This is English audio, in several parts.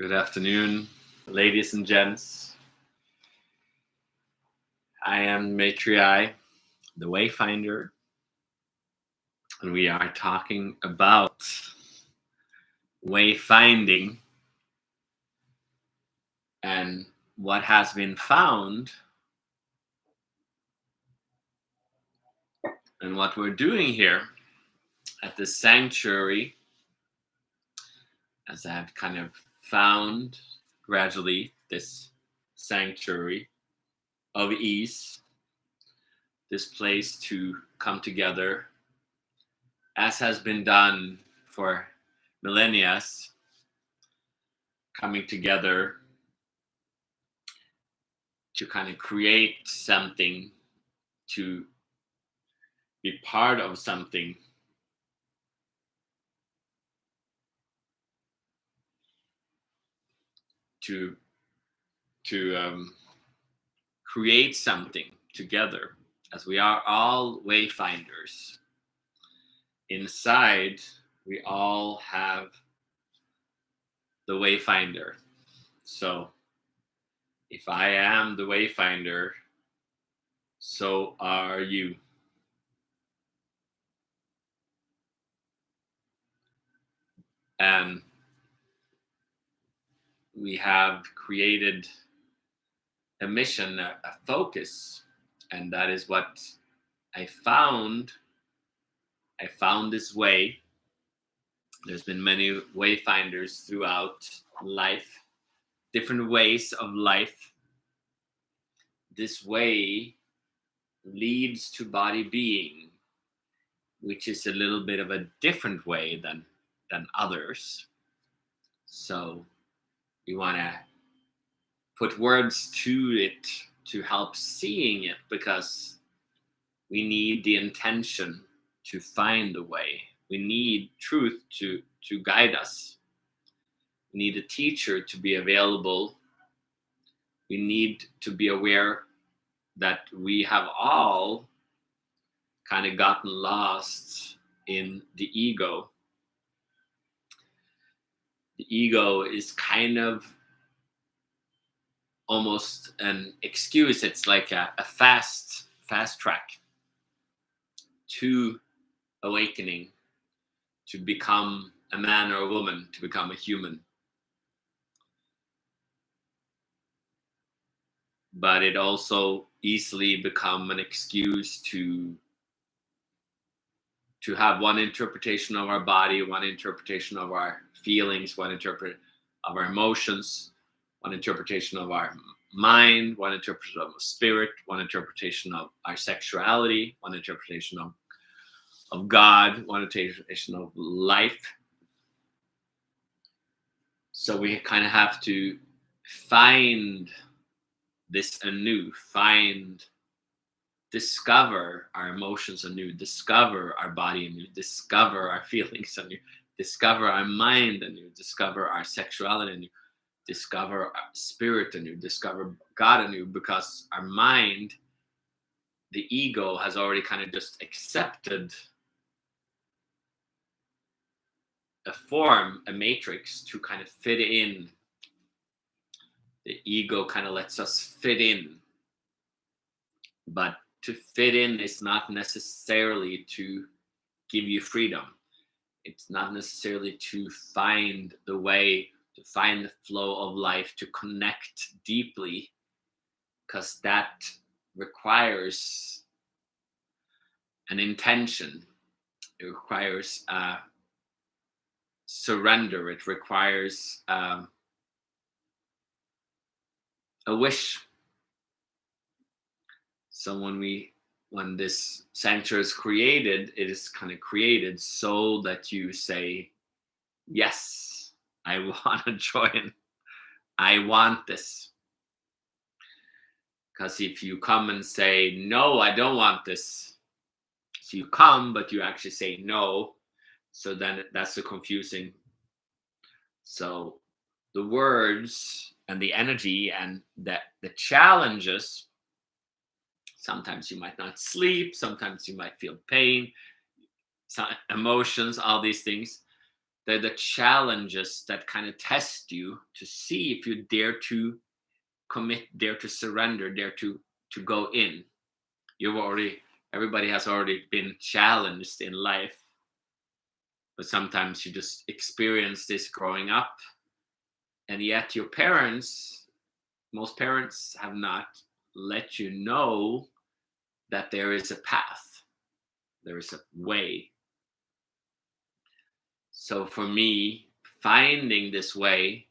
Good afternoon, ladies and gents. I am Matri, the Wayfinder, and we are talking about wayfinding and what has been found and what we're doing here at the sanctuary, as I've kind of found gradually this sanctuary of ease, this place to come together, as has been done for millennia, coming together to kind of create something, to be part of something, to create something together, as we are all wayfinders. Inside, we all have the wayfinder. So, if I am the wayfinder, so are you. And we have created a mission, a focus, and that is what I found. I found this way. There's been many wayfinders throughout life, different ways of life. This way leads to body being, which is a little bit of a different way than others. So we want to put words to it to help seeing it, because we need the intention to find the way. We need truth to guide us. We need a teacher to be available. We need to be aware that we have all kind of gotten lost in the ego. The ego is kind of almost an excuse. It's like a fast track to awakening, to become a man or a woman, to become a human. But it also easily become an excuse to have one interpretation of our body, one interpretation of our feelings, one interpretation of our emotions, one interpretation of our mind, one interpretation of spirit, one interpretation of our sexuality, one interpretation of God, one interpretation of life. So we kind of have to find this anew, discover our emotions anew, discover our body anew, discover our feelings anew, discover our mind anew, discover our sexuality anew, discover our spirit anew, discover God anew, because our mind, the ego, has already kind of just accepted a form, a matrix, to kind of fit in. The ego kind of lets us fit in. But to fit in is not necessarily to give you freedom. It's not necessarily to find the way, to find the flow of life, to connect deeply, because that requires an intention. It requires surrender. It requires a wish. So when this sanctuary is created, it is kind of created so that you say, yes, I want to join. I want this. Because if you come and say, no, I don't want this. So you come, but you actually say no. So then that's the confusing. So the words and the energy and the challenges, sometimes you might not sleep, sometimes you might feel pain, some emotions, all these things. they're the challenges that kind of test you to see if you dare to commit, dare to surrender, dare to go in. You've already Everybody has already been challenged in life, but sometimes you just experience this growing up, and yet your parents, most parents have not let you know that there is a path, there is a way. So for me, finding this way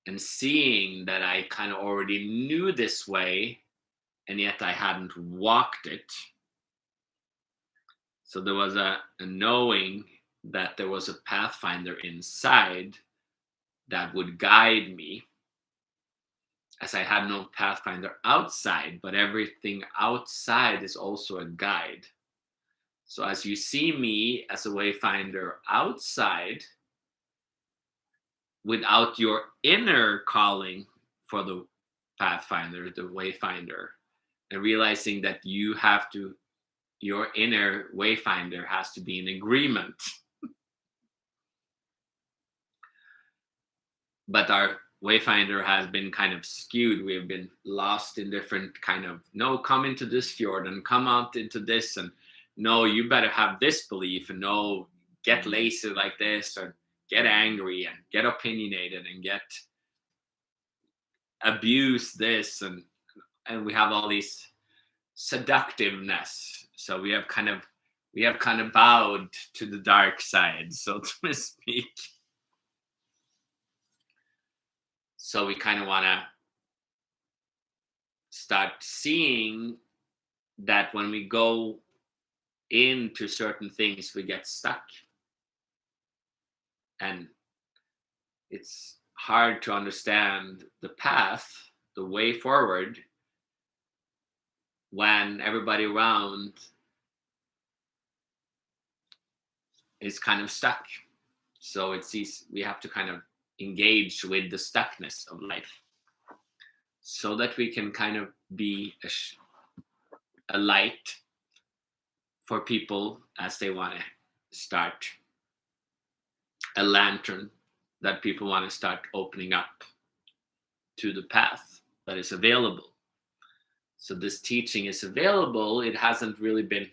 and seeing that I kind of already knew this way and yet I hadn't walked it. So there was a knowing that there was a pathfinder inside that would guide me, as I had no pathfinder outside, but everything outside is also a guide. So as you see me as a wayfinder outside, without your inner calling for the pathfinder, the wayfinder, and realizing that your inner wayfinder has to be in agreement. But our wayfinder has been kind of skewed. We have been lost in different kind of, no, come into this fjord and come out into this, and no, you better have this belief, and no, get lazy like this, or get angry and get opinionated and get abuse this, and we have all these seductiveness. So we have kind of bowed to the dark side, so to speak. So we kind of want to start seeing that when we go into certain things, we get stuck. And it's hard to understand the path, the way forward, when everybody around is kind of stuck. So it's easy, we have to kind of engage with the stuckness of life so that we can kind of be a light for people as they want to start, a lantern that people want to start opening up to the path that is available. So this teaching is available. It hasn't really been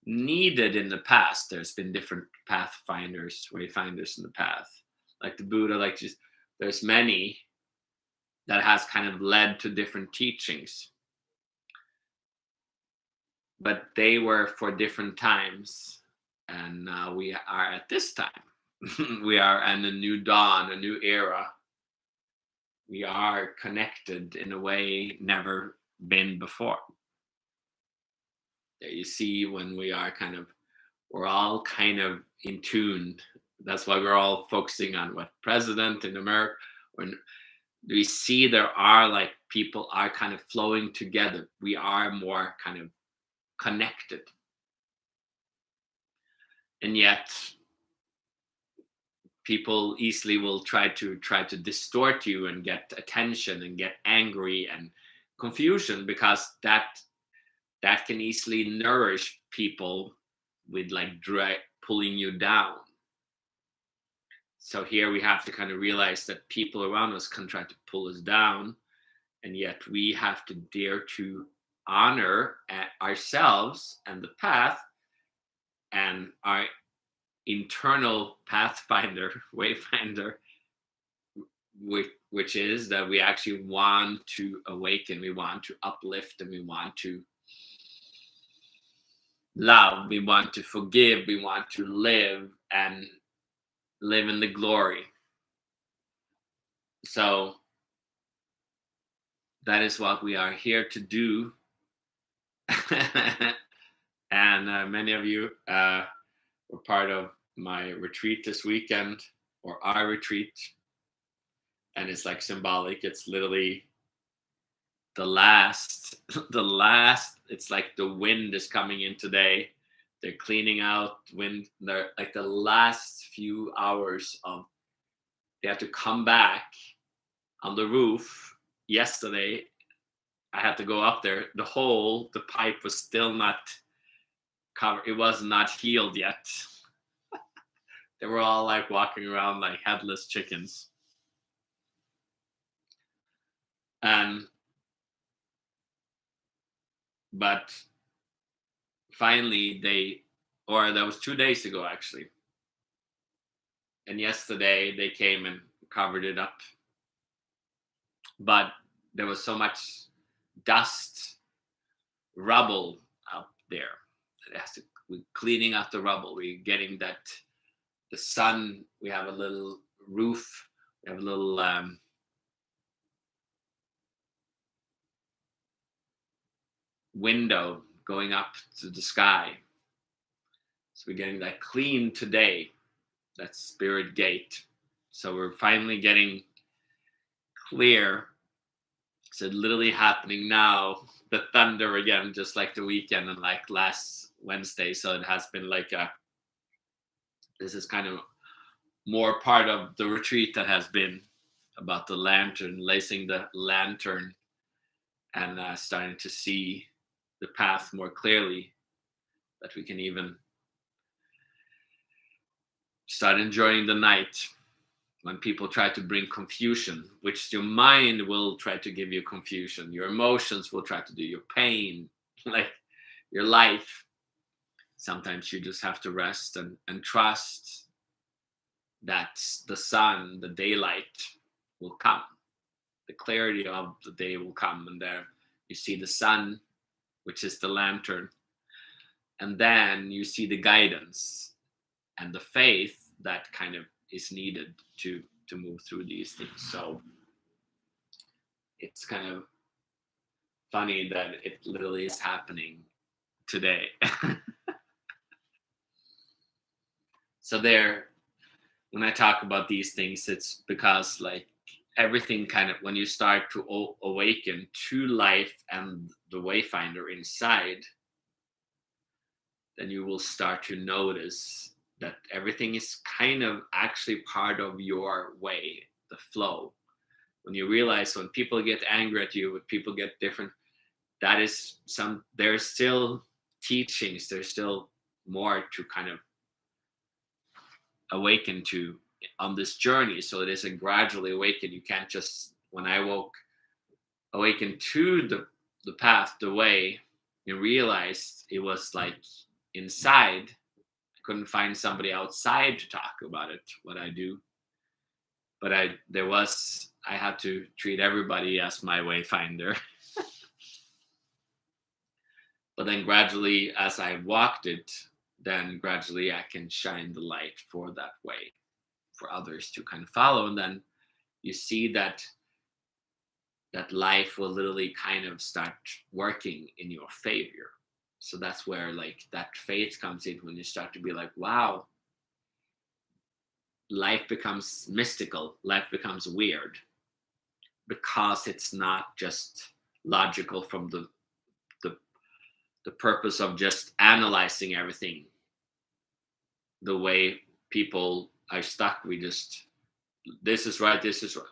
needed in the past. There's been different pathfinders, wayfinders in the path, like the Buddha, like just there's many that has kind of led to different teachings. But they were for different times, and now we are at this time. We are in a new dawn, a new era. We are connected in a way never been before. There you see when we're all kind of in tune. That's why we're all focusing on what president in America. When we see there are like people are kind of flowing together, we are more kind of connected. And yet people easily will try to distort you and get attention and get angry and confusion, because that can easily nourish people with like pulling you down. So here we have to kind of realize that people around us can try to pull us down, and yet we have to dare to honor ourselves and the path and our internal pathfinder, wayfinder, which is that we actually want to awaken, we want to uplift, and we want to love, we want to forgive, we want to live and live in the glory. So that is what we are here to do. And many of you were part of my retreat this weekend, or our retreat, and it's like symbolic. It's literally the last it's like the wind is coming in today. They're cleaning out wind. They're like the last few hours of, they have to come back on the roof. Yesterday I had to go up there. The pipe was still not covered. It was not healed yet. They were all like walking around like headless chickens. And but finally or that was 2 days ago actually. And yesterday they came and covered it up. But there was so much dust, rubble out there. It has to, we're cleaning up the rubble. We're getting that the sun. We have a little roof. We have a little window going up to the sky. So we're getting that clean today. That spirit gate. So we're finally getting clear. It's literally happening now. The thunder again, just like the weekend and like last Wednesday. So it has been like this is kind of more part of the retreat that has been about the lantern, lacing the lantern and starting to see the path more clearly, that we can even start enjoying the night. When people try to bring confusion, which your mind will try to give you confusion, your emotions will try to do, your pain, like your life, sometimes you just have to rest and trust that the sun, the daylight will come. The clarity of the day will come, and there you see the sun, which is the lantern, and then you see the guidance and the faith that kind of is needed to move through these things. So it's kind of funny that it literally is happening today. So when I talk about these things, it's because like everything kind of, when you start to awaken to life and the Wayfinder inside, then you will start to notice that everything is kind of actually part of your way, the flow. When you realize when people get angry at you, when people get different, that is there's still teachings, there's still more to kind of awaken to on this journey. So it is a gradually awaken. You can't just, when I awaken to the path, the way, you realized it was like inside. Couldn't find somebody outside to talk about it, what I do. But I had to treat everybody as my Wayfinder. But then gradually, as I walked it, then gradually I can shine the light for that way, for others to kind of follow. And then you see that life will literally kind of start working in your favor. So that's where like that faith comes in, when you start to be like, wow, life becomes mystical, life becomes weird, because it's not just logical from the purpose of just analyzing everything the way people are stuck. This is right,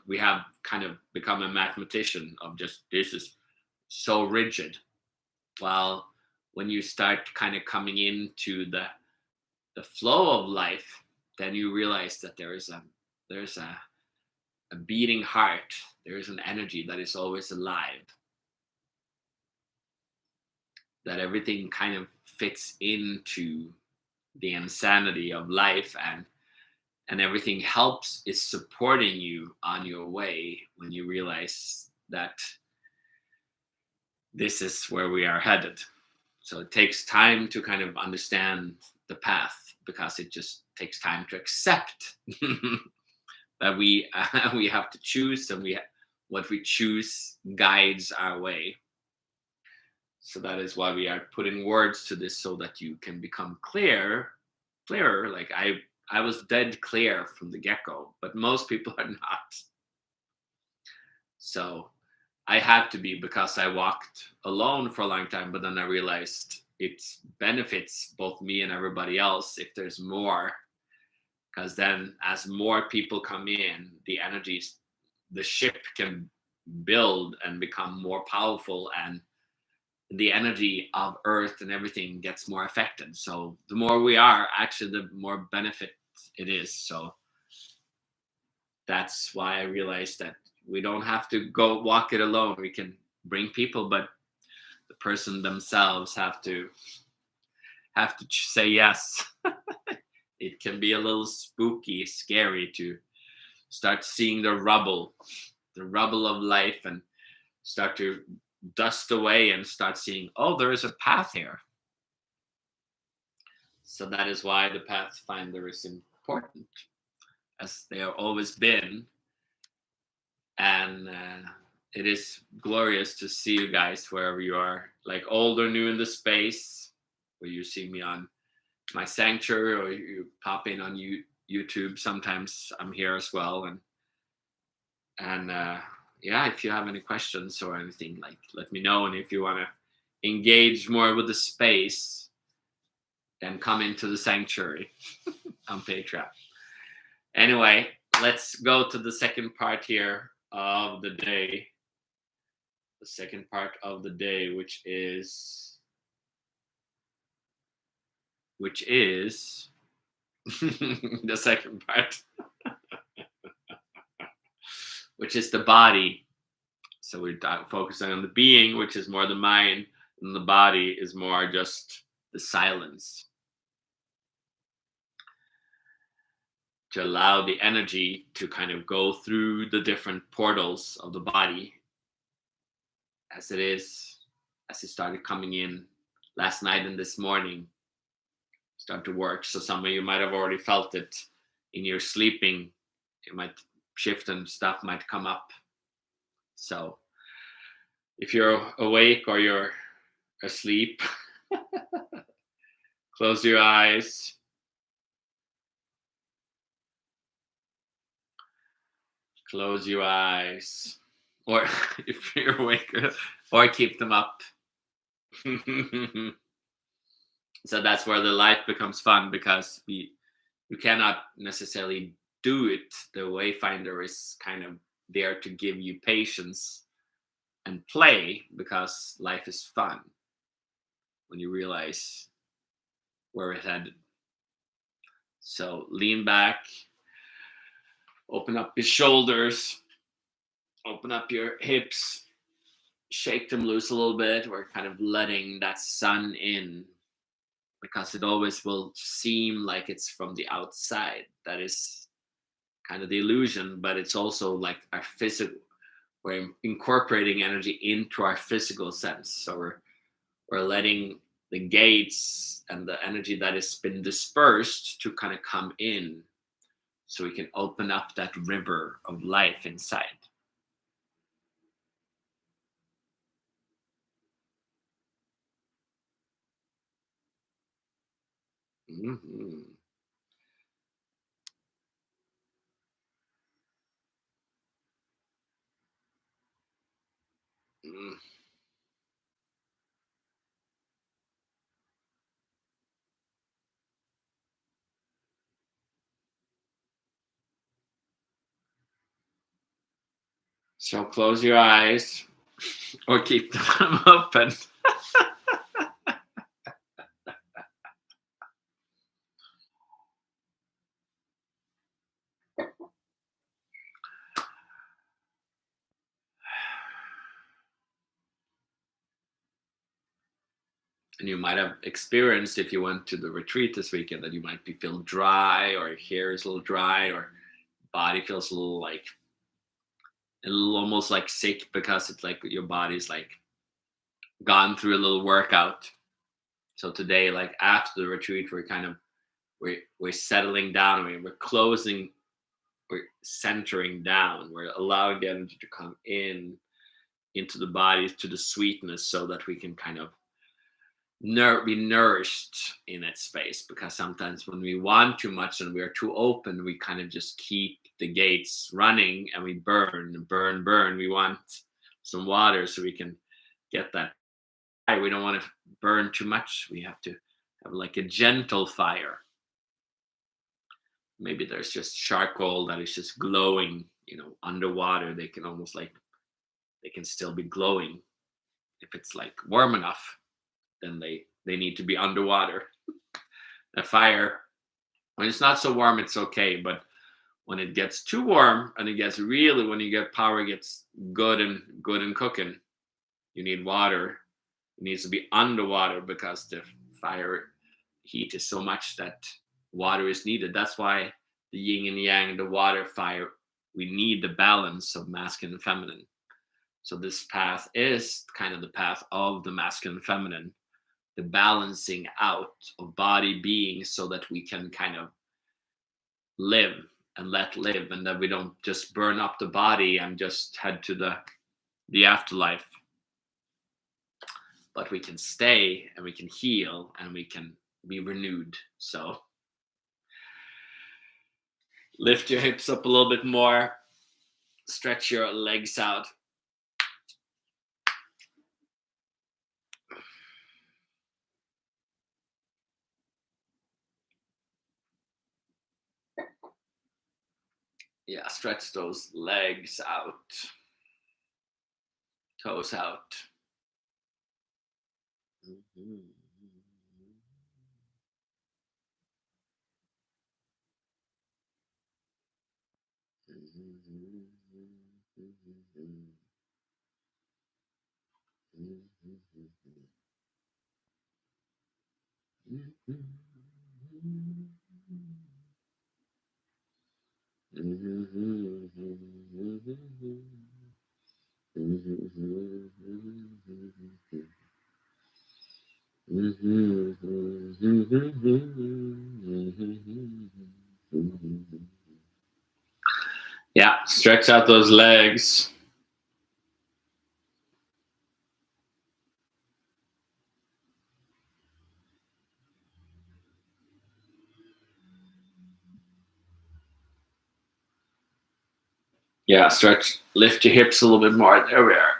we have kind of become a mathematician of just, this is so rigid. While when you start kind of coming into the flow of life, then you realize that there's a beating heart. There is an energy that is always alive, that everything kind of fits into the insanity of life, and everything is supporting you on your way, when you realize that this is where we are headed. So it takes time to kind of understand the path, because it just takes time to accept that we have to choose, and what we choose guides our way. So that is why we are putting words to this, so that you can become clearer. Like I was dead clear from the get-go, but most people are not. So I had to be, because I walked alone for a long time, but then I realized it benefits both me and everybody else if there's more, because then as more people come in, the ship can build and become more powerful, and the energy of earth and everything gets more affected. So the more we are, actually the more benefit it is. So that's why I realized that we don't have to go walk it alone. We can bring people, but the person themselves have to say yes. It can be a little spooky, scary to start seeing the rubble of life, and start to dust away and start seeing, oh, there is a path here. So that is why the Pathfinder is important, as they have always been. And it is glorious to see you guys wherever you are, like old or new in the space, where you see me on my sanctuary, or you pop in on YouTube. Sometimes I'm here as well. And yeah, if you have any questions or anything, like, let me know. And if you want to engage more with the space, then come into the sanctuary on Patreon. Anyway, let's go to the second part here of the day. The second part of the day, which is the second part, which is the body. So we're focusing on the being, which is more the mind, and the body is more just the silence. To allow the energy to kind of go through the different portals of the body, as it started coming in last night and this morning, start to work. So some of you might have already felt it in your sleeping. It might shift and stuff might come up. So if you're awake or you're asleep, close your eyes. Close your eyes. Or if you're awake, or keep them up. So that's where the life becomes fun, because you cannot necessarily do it. The Wayfinder is kind of there to give you patience and play, because life is fun when you realize where it's headed. So lean back, open up your shoulders, open up your hips, shake them loose a little bit. We're kind of letting that sun in, because it always will seem like it's from the outside. That is kind of the illusion, but it's also like our physical. We're incorporating energy into our physical sense. So we're letting the gates and the energy that has been dispersed to kind of come in, so we can open up that river of life inside. Mm-hmm. Mm. So close your eyes or keep them open. And you might have experienced, if you went to the retreat this weekend, that you might be feeling dry, or your hair is a little dry, or body feels a little almost like sick, because it's like your body's like gone through a little workout. So today, like after the retreat, we're settling down, we're centering down, we're allowing the energy to come into the body, to the sweetness, so that we can kind of be nourished in that space. Because sometimes when we want too much and we are too open, we kind of just keep the gates running, and we burn. We want some water so we can get that. We don't want to burn too much. We have to have like a gentle fire. Maybe there's just charcoal that is just glowing, underwater. They can still be glowing. If it's like warm enough, then they need to be underwater. The fire When it's not so warm, it's okay. But when it gets too warm and it gets really, when you get power gets good and cooking, you need water. It needs to be underwater because the fire heat is so much that water is needed. That's why the yin and yang, the water, fire, we need the balance of masculine and feminine. So this path is kind of the path of the masculine and feminine, the balancing out of body being so that we can kind of live and let live, and that we don't just burn up the body and just head to the afterlife, but we can stay and we can heal and we can be renewed. So lift your hips up a little bit more, stretch your legs out. Yeah, stretch those legs out, toes out. Mm-hmm. Yeah, stretch out those legs. Yeah, stretch, lift your hips a little bit more. There we are.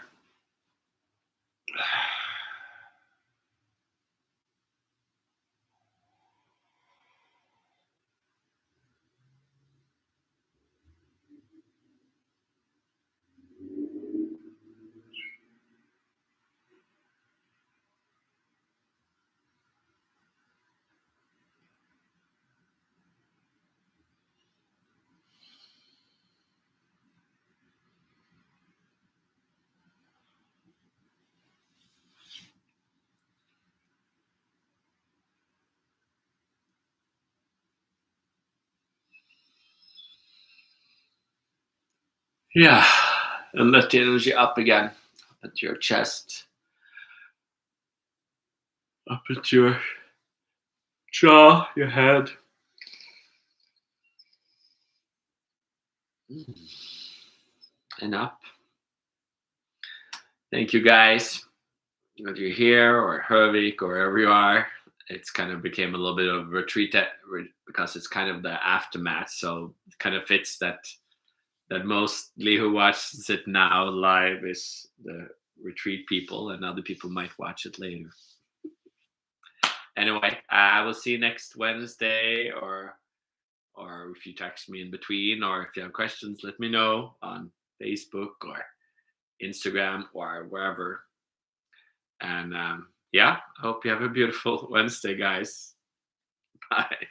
Yeah, and let the energy up again, up at your chest, up at your jaw, your head. And up. Thank you guys. Whether you're here or Hervik or wherever you are, it's kind of became a little bit of a retreat because it's kind of the aftermath. So it kind of fits that mostly who watches it now live is the retreat people, and other people might watch it later. Anyway, I will see you next Wednesday, or if you text me in between, or if you have questions, let me know on Facebook or Instagram or wherever. And yeah, I hope you have a beautiful Wednesday, guys. Bye.